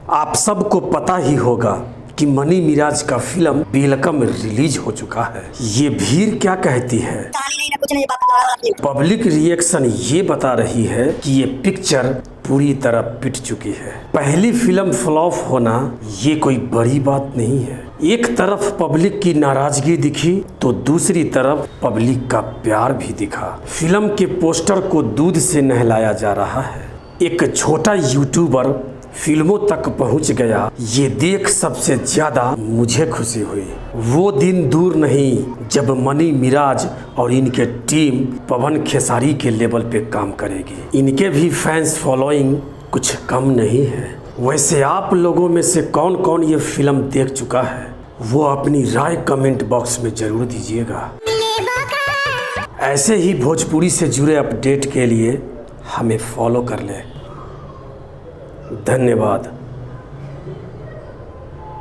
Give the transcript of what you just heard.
आप सबको पता ही होगा कि मनी मिराज का फिल्म वेलकम रिलीज हो चुका है। ये भीड़ क्या कहती है? पब्लिक रिएक्शन ये बता रही है कि ये पिक्चर पूरी तरह पिट चुकी है। पहली फिल्म फ्लॉप होना ये कोई बड़ी बात नहीं है। एक तरफ पब्लिक की नाराजगी दिखी तो दूसरी तरफ पब्लिक का प्यार भी दिखा। फिल्म के पोस्टर को दूध से नहलाया जा रहा है। एक छोटा यूट्यूबर फिल्मों तक पहुंच गया, ये देख सबसे ज्यादा मुझे खुशी हुई। वो दिन दूर नहीं जब मनी मिराज और इनके टीम पवन खेसारी के लेवल पे काम करेगी। इनके भी फैंस फॉलोइंग कुछ कम नहीं है। वैसे आप लोगों में से कौन कौन ये फिल्म देख चुका है, वो अपनी राय कमेंट बॉक्स में जरूर दीजिएगा। ऐसे ही भोजपुरी से जुड़े अपडेट के लिए हमें फॉलो कर लें। धन्यवाद।